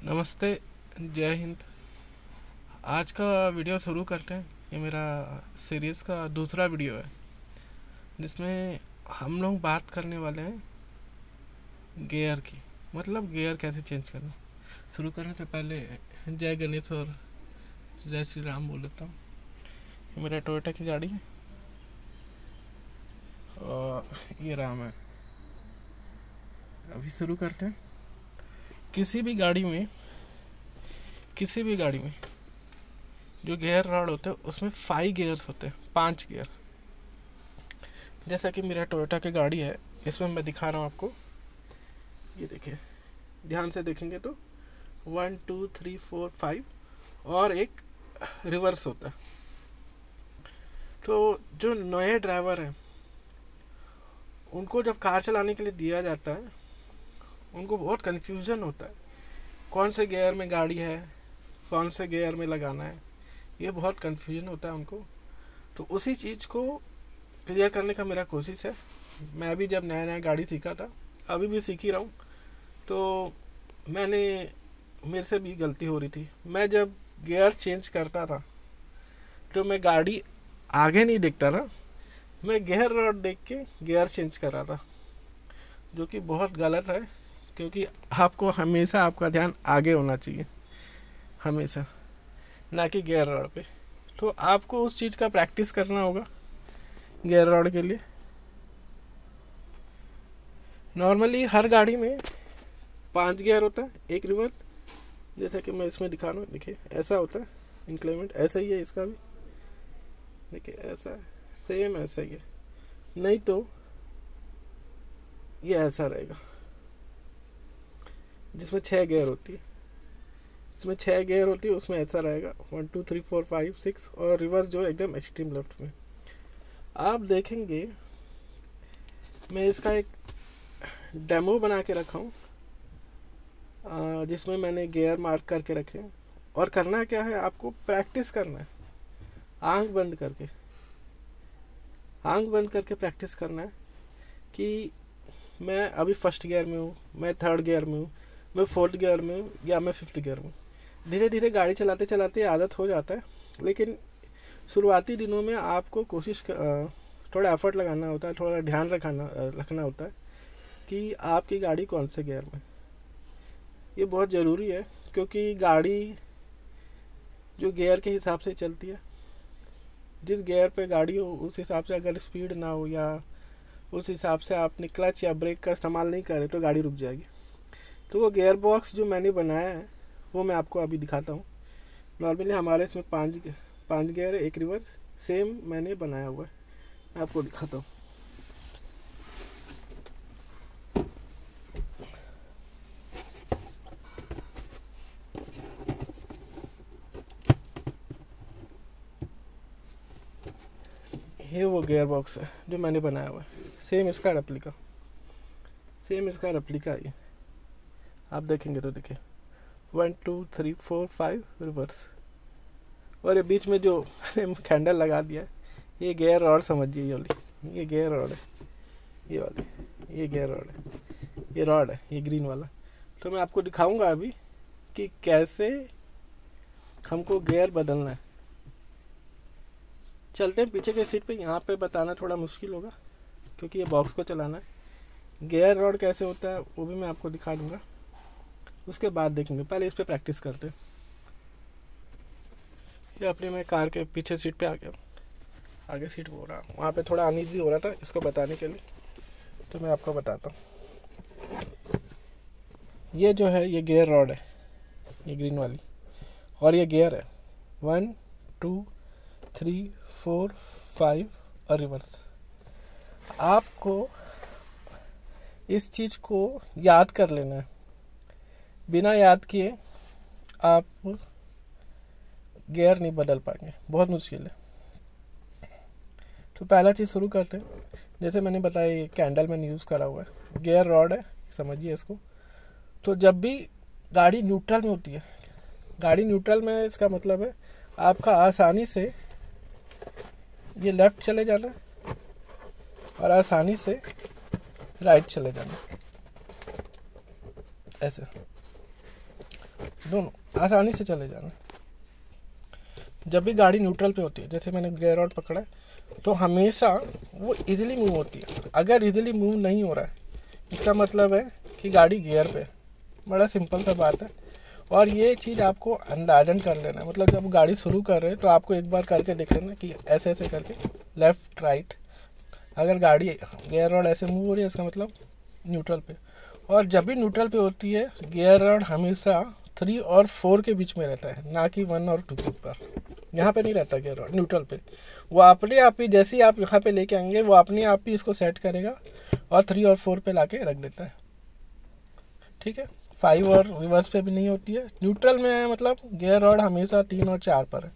नमस्ते। जय हिंद। आज का वीडियो शुरू करते हैं। ये मेरा सीरीज़ का दूसरा वीडियो है जिसमें हम लोग बात करने वाले हैं गियर की, मतलब गियर कैसे चेंज करना। शुरू करने से पहले जय गणेश और जय श्री राम बोल देता हूँ। ये मेरा टोयोटा की गाड़ी है और ये राम है। अभी शुरू करते हैं। किसी भी गाड़ी में जो गियर रॉड होते हैं उसमें 5 गियर्स होते हैं, 5 गियर। जैसा कि मेरा टोयोटा की गाड़ी है, इसमें मैं दिखा रहा हूँ आपको। ये देखिए, ध्यान से देखेंगे तो 1 2 3 4 5 और एक रिवर्स होता है। तो जो नए ड्राइवर हैं उनको जब कार चलाने के लिए दिया जाता है, उनको बहुत कन्फ्यूज़न होता है कौन से गियर में गाड़ी है, कौन से गियर में लगाना है। ये बहुत कन्फ्यूजन होता है उनको। तो उसी चीज़ को क्लियर करने का मेरा कोशिश है। मैं भी जब नया नया गाड़ी सीखा था, अभी भी सीख ही रहा हूँ, तो मेरे से भी गलती हो रही थी। मैं जब गियर चेंज करता था तो मैं गाड़ी आगे नहीं देखता था, मैं गियर रॉड देख के गियर चेंज कर रहा था, जो कि बहुत गलत है। क्योंकि आपको हमेशा आपका ध्यान आगे होना चाहिए, हमेशा, ना कि गियर रॉड पे। तो आपको उस चीज़ का प्रैक्टिस करना होगा गियर रॉड के लिए। नॉर्मली हर गाड़ी में 5 गियर होता है, एक रिवर्स। जैसा कि मैं इसमें दिखा रहा हूँ, देखिए ऐसा होता है इंक्रीमेंट, ऐसा ही है इसका भी। देखिए ऐसा है, सेम ऐसा ही है। नहीं तो ये ऐसा रहेगा जिसमें 6 गियर होती है। इसमें 6 गियर होती है, उसमें ऐसा रहेगा 1 2 3 4 5 6, और रिवर्स जो एकदम एक्सट्रीम लेफ्ट में। आप देखेंगे मैं इसका एक डेमो बना के रखा हूँ, जिसमें मैंने गियर मार्क करके रखे हैं। और करना क्या है, आपको प्रैक्टिस करना है। आंख बंद करके प्रैक्टिस करना है कि मैं अभी फर्स्ट गियर में हूँ, मैं थर्ड गियर में हूँ, मैं फोर्थ गियर में हूँ, या मैं फिफ्थ गियर में हूँ। धीरे धीरे गाड़ी चलाते चलाते आदत हो जाता है, लेकिन शुरुआती दिनों में आपको थोड़ा एफर्ट लगाना होता है, थोड़ा ध्यान रखना होता है कि आपकी गाड़ी कौन से गियर में। ये बहुत ज़रूरी है, क्योंकि गाड़ी जो गियर के हिसाब से चलती है, जिस गियर पे गाड़ी हो उस हिसाब से अगर स्पीड ना हो, या उस हिसाब से आपने क्लच या ब्रेक का इस्तेमाल नहीं करे, तो गाड़ी रुक जाएगी। तो वो गियर बॉक्स जो मैंने बनाया है वो मैं आपको अभी दिखाता हूँ। नॉर्मली हमारे इसमें 5 गियर है, एक रिवर्स, सेम मैंने बनाया हुआ है। मैं आपको दिखाता हूँ। ये वो गियर बॉक्स है जो मैंने बनाया हुआ है, सेम इसका रेप्लिका ये आप देखेंगे तो देखिए 1 2 3 4 5 रिवर्स। और ये बीच में जो मैंने कैंडल लगा दिया है, ये गियर रॉड समझिए। ये गियर रॉड है, ये वाली, ये गियर रॉड है, ये रॉड है, ये ग्रीन वाला। तो मैं आपको दिखाऊंगा अभी कि कैसे हमको गियर बदलना है। चलते हैं पीछे के सीट पे। यहाँ पे बताना थोड़ा मुश्किल होगा क्योंकि ये बॉक्स को चलाना है। गियर रॉड कैसे होता है वो भी मैं आपको दिखा दूंगा, उसके बाद देखेंगे। पहले इस पे प्रैक्टिस करते हैं। ये अपने मैं कार के पीछे सीट पे आ गया, आगे सीट हो रहा, वहाँ पे थोड़ा अनईजी हो रहा था इसको बताने के लिए, तो मैं आपको बताता हूँ। ये जो है ये गियर रॉड है, ये ग्रीन वाली, और ये गियर है 1 2 3 4 5 और रिवर्स। आपको इस चीज़ को याद कर लेना है। बिना याद किए आप गियर नहीं बदल पाएंगे, बहुत मुश्किल है। तो पहला चीज़ शुरू करते हैं। जैसे मैंने बताया, ये कैंडल मैंने यूज़ करा हुआ है, गियर रॉड है, समझिए इसको। तो जब भी गाड़ी न्यूट्रल में होती है, गाड़ी न्यूट्रल में इसका मतलब है आपका आसानी से ये लेफ़्ट चले जाना और आसानी से राइट चले जाना, ऐसे। दोनों आसानी से चले जाना। जब भी गाड़ी न्यूट्रल पे होती है, जैसे मैंने गियर रॉड पकड़ा है, तो हमेशा वो इजीली मूव होती है। अगर इजीली मूव नहीं हो रहा है, इसका मतलब है कि गाड़ी गियर पे। बड़ा सिंपल सा बात है। और ये चीज़ आपको अंदाजन कर लेना है। मतलब जब गाड़ी शुरू कर रहे हैं तो आपको एक बार करके देख लेना कि ऐसे ऐसे करके लेफ़्ट राइट, अगर गाड़ी गियर रॉड ऐसे मूव हो रही है इसका मतलब न्यूट्रल पे। और जब भी न्यूट्रल पे होती है, गियर रॉड हमेशा 3 और 4 के बीच में रहता है, ना कि 1 और 2 के ऊपर। यहाँ पे नहीं रहता गियर रॉड न्यूट्रल पे। वो अपने आप ही, जैसे ही आप यहाँ पे लेके आएंगे, वो अपने आप ही इसको सेट करेगा और 3 और 4 पे लाके रख देता है। ठीक है, 5 और रिवर्स पे भी नहीं होती है। न्यूट्रल में है, मतलब गियर रॉड हमेशा 3 और 4 पर है।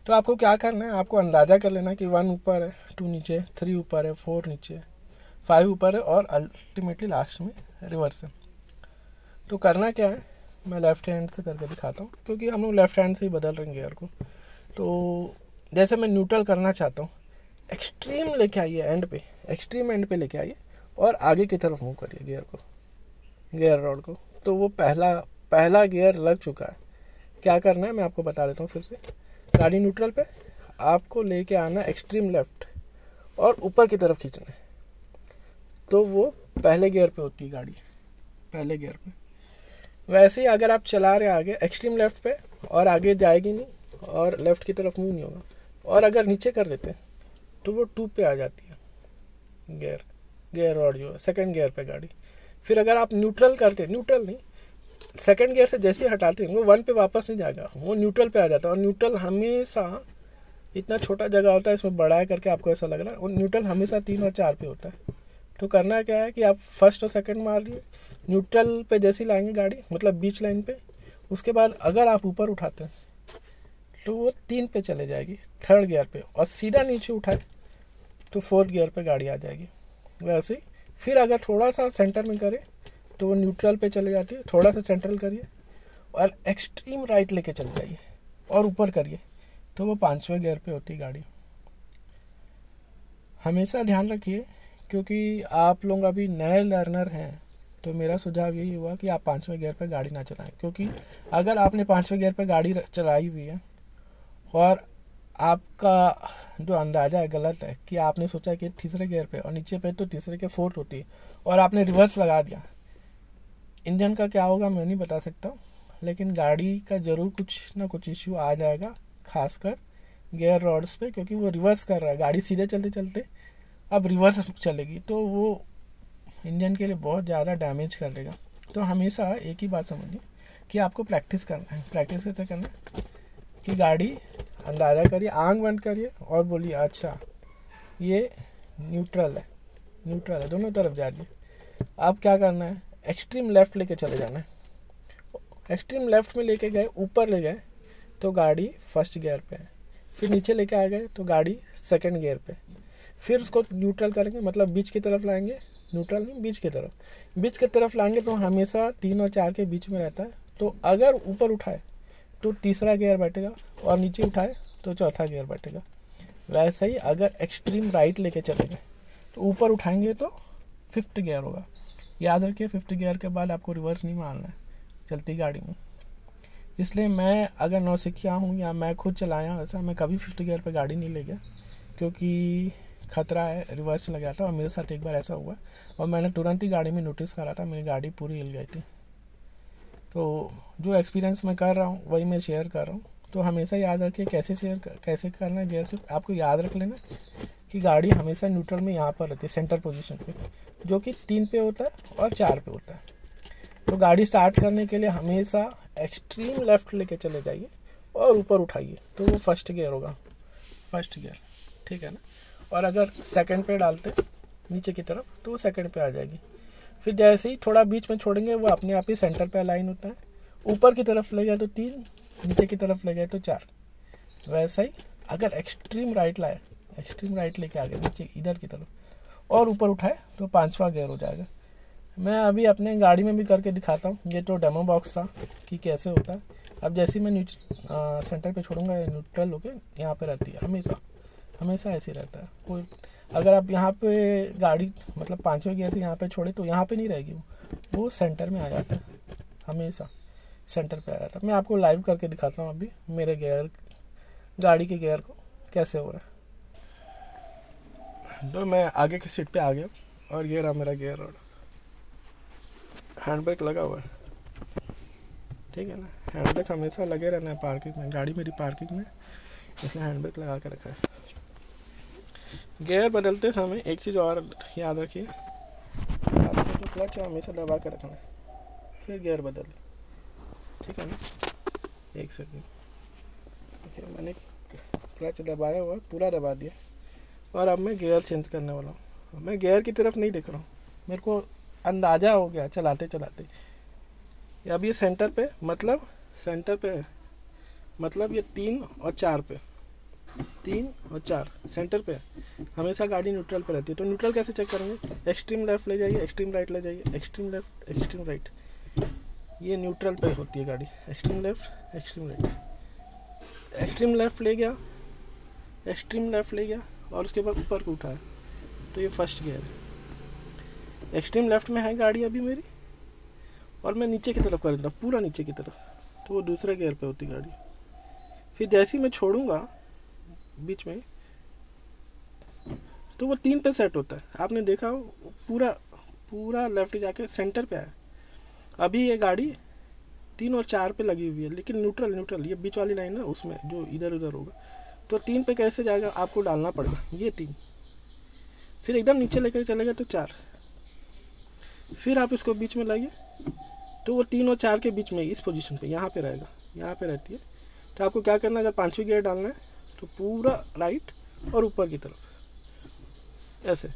तो आपको क्या करना है, आपको अंदाज़ा कर लेना कि 1 ऊपर है, 2 नीचे, 3 ऊपर है, 4 नीचे है, 5 ऊपर है और अल्टीमेटली लास्ट में रिवर्स है। तो करना क्या है, मैं लेफ़्ट हैंड से करके दिखाता हूँ, क्योंकि हम लोग लेफ़्ट हैंड से ही बदल रहे हैं गियर को। तो जैसे मैं न्यूट्रल करना चाहता हूँ, एक्सट्रीम लेके आइए एंड पे, एक्सट्रीम एंड पे लेके आइए और आगे की तरफ मूव करिए गियर को, गियर रॉड को। तो वो पहला गियर लग चुका है। क्या करना है मैं आपको बता देता हूँ फिर से। गाड़ी न्यूट्रल पे, आपको लेके आना एक्सट्रीम लेफ्ट और ऊपर की तरफ खींचना है। तो वो पहले गियर पे होती है गाड़ी, पहले गियर पे। वैसे ही अगर आप चला रहे आगे एक्सट्रीम लेफ्ट पे और आगे जाएगी नहीं और लेफ्ट की तरफ मूव नहीं होगा, और अगर नीचे कर देते हैं तो वो 2 पे आ जाती है गियर रॉड जो है, सेकंड गियर पे गाड़ी। फिर अगर आप न्यूट्रल करते, न्यूट्रल नहीं, सेकंड गियर से जैसे ही हटाते हैं वो 1 पे वापस नहीं जाएगा, वो न्यूट्रल पे आ जाता है। और न्यूट्रल हमेशा, इतना छोटा जगह होता है इसमें बड़ा है करके आपको ऐसा लग रहा है, और न्यूट्रल हमेशा 3 और 4 पे होता है। तो करना क्या है कि आप फर्स्ट और सेकंड मार लिए, न्यूट्रल पे जैसे ही लाएंगे गाड़ी, मतलब बीच लाइन पे, उसके बाद अगर आप ऊपर उठाते हैं तो वो 3 पे चले जाएगी, थर्ड गियर पे, और सीधा नीचे उठाए तो 4th गियर पे गाड़ी आ जाएगी। वैसे ही फिर अगर थोड़ा सा सेंटर में करें तो वो न्यूट्रल पे चले जाती है, थोड़ा सा सेंट्रल करिए और एक्सट्रीम राइट लेके चल जाइए और ऊपर करिए तो वो 5वें गियर पे होती है गाड़ी। हमेशा ध्यान रखिए, क्योंकि आप लोग अभी नए लर्नर हैं, तो मेरा सुझाव यही हुआ कि आप 5वें गियर पे गाड़ी ना चलाएं। क्योंकि अगर आपने 5वें गियर पे गाड़ी चलाई हुई है और आपका जो अंदाज़ा है गलत है, कि आपने सोचा कि तीसरे गियर पे और नीचे पे तो तीसरे के 4th होती है, और आपने रिवर्स लगा दिया, इंजन का क्या होगा मैं नहीं बता सकता, लेकिन गाड़ी का ज़रूर कुछ ना कुछ इश्यू आ जाएगा, खासकर गियर रॉड्स पे, क्योंकि वो रिवर्स कर रहा है। गाड़ी सीधे चलते चलते अब रिवर्स चलेगी तो वो इंजन के लिए बहुत ज़्यादा डैमेज कर देगा। तो हमेशा एक ही बात समझिए कि आपको प्रैक्टिस करना है। प्रैक्टिस कैसे करना है कि गाड़ी अंदाज़ा करिए, आंख बंद करिए और बोलिए अच्छा ये न्यूट्रल है, दोनों तरफ जा रही है। अब क्या करना है, एक्सट्रीम लेफ़्ट लेके चले जाना है। एक्सट्रीम लेफ़्ट में लेके गए, ऊपर ले गए तो गाड़ी फर्स्ट गियर पे है, फिर नीचे लेके आ गए तो गाड़ी सेकंड गियर पे, फिर उसको न्यूट्रल करेंगे, मतलब बीच की तरफ लाएंगे, न्यूट्रल नहीं बीच की तरफ लाएंगे तो हमेशा 3 और 4 के बीच में रहता है। तो अगर ऊपर उठाए तो तीसरा गियर बैठेगा और नीचे उठाए तो चौथा गियर बैठेगा। वैसे ही अगर एक्सट्रीम राइट लेके चलेंगे तो ऊपर उठाएंगे तो 5th गियर होगा। याद रखिए 5th गियर के बाद आपको रिवर्स नहीं मारना है चलती गाड़ी में। इसलिए मैं अगर नौसिखिया हूँ या मैं खुद चलाया वैसा, मैं कभी 5th गियर पे गाड़ी नहीं ले गया, क्योंकि खतरा है रिवर्स लग गया था। और मेरे साथ एक बार ऐसा हुआ और मैंने तुरंत ही गाड़ी में नोटिस करा था, मेरी गाड़ी पूरी हिल गई थी। तो जो एक्सपीरियंस मैं कर रहा हूँ वही मैं शेयर कर रहा हूँ। तो हमेशा याद रखिए कैसे करना है गियर शिफ्ट। आपको याद रख लेना कि गाड़ी हमेशा न्यूट्रल में यहाँ पर रहती है, सेंटर पोजीशन पे, जो कि 3 पे होता है और 4 पे होता है। तो गाड़ी स्टार्ट करने के लिए हमेशा एक्सट्रीम लेफ़्ट लेके चले जाइए और ऊपर उठाइए तो वो फर्स्ट गियर होगा, फर्स्ट गियर, ठीक है ना। और अगर सेकंड पे डालते नीचे की तरफ तो वो सेकंड पे आ जाएगी। फिर जैसे ही थोड़ा बीच में छोड़ेंगे वो अपने आप ही सेंटर पे अलाइन होता है। ऊपर की तरफ ले गया तो 3, नीचे की तरफ ले गए तो 4। वैसा ही अगर एक्सट्रीम राइट लाए, एक्सट्रीम राइट लेके आ गए नीचे इधर की तरफ और ऊपर उठाए तो 5वां गियर हो जाएगा। मैं अभी अपने गाड़ी में भी करके दिखाता हूँ। ये तो डेमो बॉक्स था कि कैसे होता है। अब जैसे ही मैं सेंटर पे छोड़ूंगा न्यूट्रल होके यहाँ पे रहती है, हमेशा ऐसे रहता है। कोई अगर आप यहाँ पे गाड़ी मतलब 5वें गियर से यहाँ पे छोड़े तो यहाँ पे नहीं रहेगी, वो सेंटर में आ जाता है हमेशा। सेंटर पे आ जाता है। मैं आपको लाइव करके दिखाता हूँ अभी मेरे गियर, गाड़ी के गियर को कैसे हो रहा है। तो मैं आगे की सीट पे आ गया और ये रहा मेरा गियर रोड। हैंड ब्रेक लगा हुआ है, ठीक है ना। हैंड ब्रेक हमेशा लगे रहना है पार्किंग में, गाड़ी मेरी पार्किंग में, इसलिए हैंड ब्रेक लगा के रखा है। गियर बदलते समय एक चीज़ और याद रखिए, आपको जो क्लच है हमेशा दबा के रखना है, फिर गियर बदल, ठीक है ना। एक सेकंड, ओके, मैंने क्लच दबाया हुआ, पूरा दबा दिया, और अब मैं गियर चेंज करने वाला हूँ। मैं गियर की तरफ नहीं देख रहा हूँ, मेरे को अंदाज़ा हो गया चलाते चलाते। अब ये सेंटर पे, मतलब सेंटर पे है, मतलब ये 3 और 4 पे, 3 और 4 सेंटर पे है। हमेशा गाड़ी न्यूट्रल पे रहती है। तो न्यूट्रल कैसे चेक करेंगे? एक्सट्रीम लेफ्ट ले जाइए, एक्सट्रीम राइट ले जाइए, एक्सट्रीम लेफ्ट, एक्सट्रीम राइट, ये न्यूट्रल पे होती है गाड़ी। Extreme left, extreme right, extreme left ले गया, एक्सट्रीम लेफ्ट ले गया और उसके बाद ऊपर को उठाया, तो ये फर्स्ट गियर है। एक्सट्रीम लेफ्ट में है गाड़ी अभी मेरी, और मैं नीचे की तरफ कर देता, पूरा नीचे की तरफ, तो वो दूसरे गियर पे होती गाड़ी। फिर जैसे ही मैं छोड़ूंगा बीच में, तो वो 3 पे सेट होता है। आपने देखा पूरा पूरा लेफ्ट जाके सेंटर पे आया। अभी ये गाड़ी 3 और 4 पे लगी हुई है, लेकिन न्यूट्रल, न्यूट्रल ये बीच वाली लाइन है उसमें जो इधर उधर होगा, तो 3 पे कैसे जाएगा? आपको डालना पड़ेगा ये 3, फिर एकदम नीचे लेकर चलेगा तो 4, फिर आप इसको बीच में लाइए, तो वो 3 और 4 के बीच में इस पोजीशन पे यहाँ पे रहेगा, यहाँ पे रहती है। तो आपको क्या करना है, अगर 5वीं गियर डालना है तो पूरा राइट और ऊपर की तरफ ऐसे,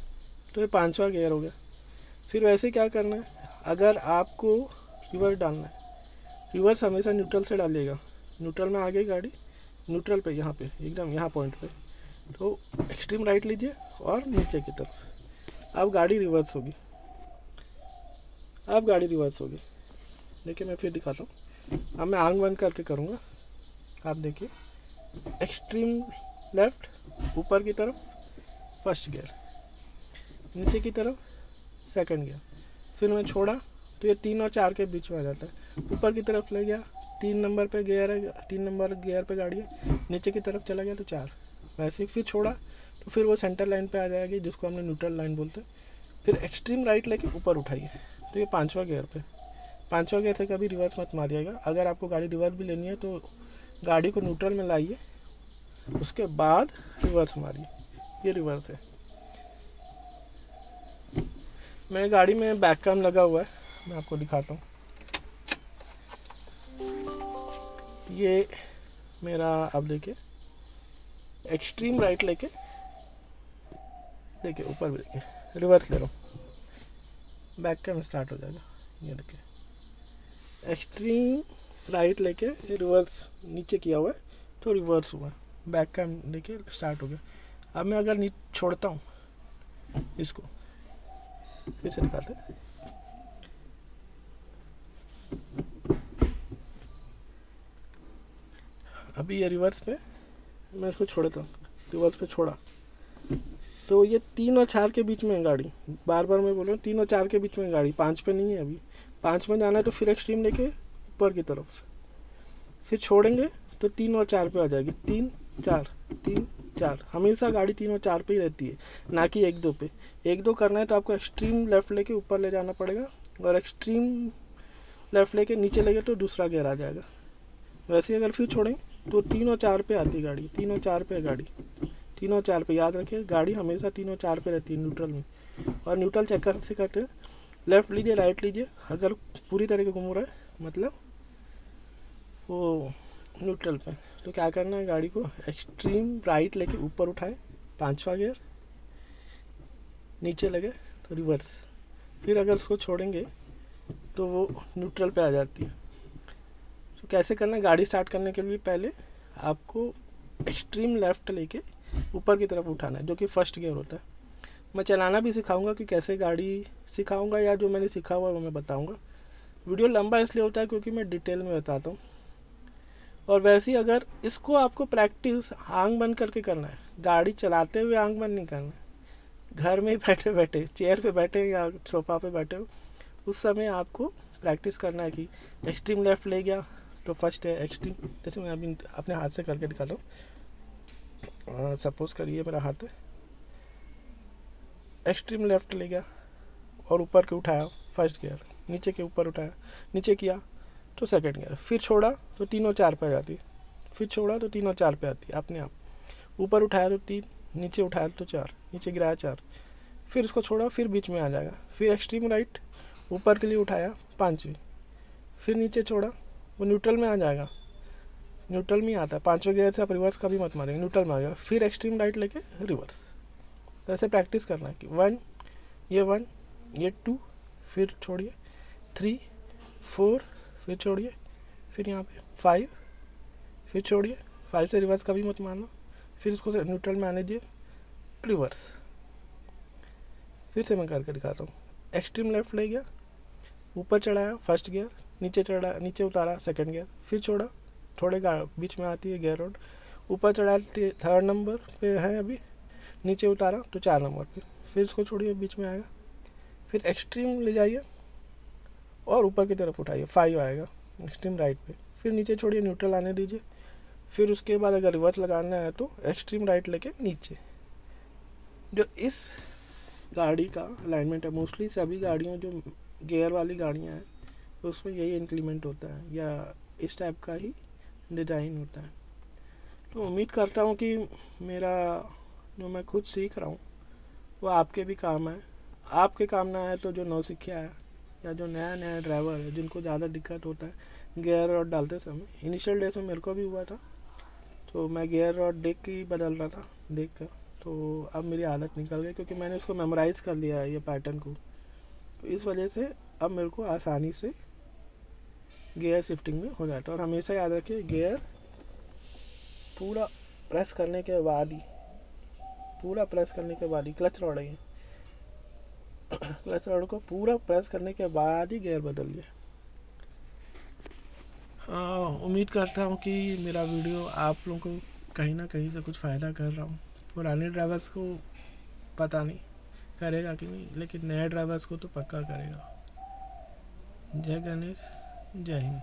तो ये 5वां गियर हो गया। फिर वैसे क्या करना है, अगर आपको रिवर्स डालना है, रिवर्स हमेशा न्यूट्रल से डालिएगा। न्यूट्रल में आ गई गाड़ी, न्यूट्रल पे यहाँ पे एकदम यहाँ पॉइंट पे, तो एक्सट्रीम राइट लीजिए और नीचे की तरफ, अब गाड़ी रिवर्स होगी, अब गाड़ी रिवर्स होगी। देखिए मैं फिर दिखाता हूँ, अब मैं आंख बंद करके करूँगा, आप देखिए। एक्सट्रीम लेफ्ट, ऊपर की तरफ फर्स्ट गियर, नीचे की तरफ सेकंड गियर, फिर मैं छोड़ा तो ये 3 और 4 के बीच में आ जाता है। ऊपर की तरफ ले गया, 3 नंबर पे गियर है, 3 नंबर गियर पे गाड़ी है, नीचे की तरफ चला गया तो 4, वैसे ही फिर छोड़ा तो फिर वो सेंटर लाइन पे आ जाएगी, जिसको हमने न्यूट्रल लाइन बोलते हैं। फिर एक्सट्रीम राइट लेके ऊपर उठाइए, तो ये 5वां गियर पे, 5वां गियर से कभी रिवर्स मत मारिएगा। अगर आपको गाड़ी रिवर्स भी लेनी है तो गाड़ी को न्यूट्रल में लाइए, उसके बाद रिवर्स मारिए, ये रिवर्स है। मेरी गाड़ी में बैक कैम लगा हुआ है, मैं आपको दिखाता हूँ। ये मेरा, अब देखिए, एक्सट्रीम राइट लेके, देखिए ऊपर भी देखिए, रिवर्स ले रहा हूँ, बैक कैम स्टार्ट हो जाएगा। ये देखिए एक्सट्रीम राइट लेके रिवर्स नीचे किया हुआ है, तो रिवर्स हुआ, बैक कैम देखिए स्टार्ट हो गया। अब मैं अगर छोड़ता हूँ इसको, फिर से दिखाते हैं, अभी ये रिवर्स पे, मैं इसको छोड़ देता हूँ, रिवर्स पे छोड़ा, तो ये 3 और 4 के बीच में है गाड़ी। बार बार मैं बोल रहा हूँ 3 और 4 के बीच में गाड़ी, 5 पे नहीं है। अभी 5 में जाना है तो फिर एक्सट्रीम लेके ऊपर की तरफ से, फिर छोड़ेंगे तो 3 और 4 पे आ जाएगी, 3 4 3 4। हमेशा गाड़ी 3 और 4 पे ही रहती है, ना कि 1 2 पे। 1 2 करना है तो आपको एक्सट्रीम लेफ्ट लेके ऊपर ले जाना पड़ेगा, और एक्सट्रीम लेफ्ट लेके नीचे लेके तो दूसरा गियर आ जाएगा। वैसे ही अगर फिर छोड़ेंगे तो 3 और 4 पे आती है गाड़ी, 3 और 4 पे है गाड़ी, 3 और 4 पे। याद रखिए गाड़ी हमेशा 3 और 4 पे रहती है न्यूट्रल में। और न्यूट्रल चेक कर से करते हैं, लेफ्ट लीजिए, राइट लीजिए, अगर पूरी तरह से घूम रहा है मतलब वो न्यूट्रल पे, तो क्या करना है, गाड़ी को एक्सट्रीम राइट लेके ऊपर उठाए, 5वां गियर, नीचे लगे तो रिवर्स, फिर अगर उसको छोड़ेंगे तो वो न्यूट्रल पे आ जाती है। तो कैसे करना है, गाड़ी स्टार्ट करने के लिए पहले आपको एक्सट्रीम लेफ्ट लेके ऊपर की तरफ उठाना है, जो कि फर्स्ट गियर होता है। मैं चलाना भी सिखाऊंगा कि कैसे गाड़ी सिखाऊंगा, या जो मैंने सीखा हुआ है वो मैं बताऊंगा। वीडियो लंबा इसलिए होता है क्योंकि मैं डिटेल में बताता हूँ। और वैसे ही अगर इसको आपको प्रैक्टिस आंख बंद करके करना है, गाड़ी चलाते हुए आंख बंद नहीं करना है, घर में ही बैठे बैठे, चेयर पे बैठे या सोफा पे बैठे हो, उस समय आपको प्रैक्टिस करना है कि एक्सट्रीम लेफ़्ट ले गया तो फर्स्ट है एक्सट्रीम, जैसे मैं अभी अपने हाथ से करके दिखा रहा हूँ। सपोज करिए मेरा हाथ है, एक्सट्रीम लेफ़्ट ले गया और ऊपर के उठाया फर्स्ट गियर, नीचे के ऊपर उठाया, नीचे किया तो सेकंड गियर, फिर छोड़ा तो तीनों 4 पे आ जाती, फिर छोड़ा तो तीनों 4 पे आती अपने आप, ऊपर उठाया तो 3, नीचे उठाया तो 4, नीचे गिराया 4, फिर उसको छोड़ा फिर बीच में आ जाएगा, फिर एक्सट्रीम राइट ऊपर के लिए उठाया 5वीं, फिर नीचे छोड़ा वो न्यूट्रल में आ जाएगा, न्यूट्रल में आता है 5वें गियर से आप रिवर्स कभी मत मारेंगे, न्यूट्रल में आ गया, फिर एक्सट्रीम राइट लेके रिवर्स। तो ऐसे प्रैक्टिस करना है कि 1 ये 2, फिर छोड़िए 3 4, फिर छोड़िए, फिर यहाँ पे 5, फिर छोड़िए 5 से रिवर्स कभी मत मारना, फिर इसको न्यूट्रल में आने दीजिए रिवर्स। फिर से मैं करके दिखाता हूँ, एक्सट्रीम लेफ्ट ले गया, ऊपर चढ़ाया फर्स्ट गियर, नीचे उतारा सेकंड गियर, फिर छोड़ा, थोड़े बीच में आती है गियर रोड, ऊपर चढ़ाया 3rd नंबर पे है अभी, नीचे उतारा तो 4 नंबर पे, फिर इसको छोड़िए बीच में आएगा, फिर एक्सट्रीम ले जाइए और ऊपर की तरफ उठाइए 5 आएगा एक्सट्रीम राइट पे, फिर नीचे छोड़िए न्यूट्रल आने दीजिए, फिर उसके बाद अगर रिवर्स लगाना है तो एक्सट्रीम राइट लेके नीचे। जो इस गाड़ी का अलाइनमेंट है, मोस्टली सभी गाड़ियों जो गियर वाली गाड़ियाँ हैं तो उसमें यही इंप्लीमेंट होता है या इस टाइप का ही डिज़ाइन होता है। तो उम्मीद करता हूँ कि मेरा जो मैं खुद सीख रहा हूँ वो आपके भी काम है। आपके काम ना आए तो जो नौसिखिया है या जो नया ड्राइवर है जिनको ज़्यादा दिक्कत होता है गियर रॉड डालते समय, इनिशियल डेज में मेरे को भी हुआ था, तो मैं गियर रॉड देख के ही बदल रहा था देख कर, तो अब मेरी आदत निकल गई क्योंकि मैंने उसको मेमोराइज़ कर लिया है ये पैटर्न को, तो इस वजह से अब मेरे को आसानी से गियर शिफ्टिंग में हो जाता है। और हमेशा याद रखिए गियर पूरा प्रेस करने के बाद ही क्लच रॉड है, क्लच रॉड को पूरा प्रेस करने के बाद ही गियर बदलिए। उम्मीद करता हूँ कि मेरा वीडियो आप लोगों को कहीं ना कहीं से कुछ फ़ायदा कर रहा हूँ। पुराने ड्राइवर्स को पता नहीं करेगा कि नहीं, लेकिन नए ड्राइवर्स को तो पक्का करेगा। जय गणेश, जय हिंद।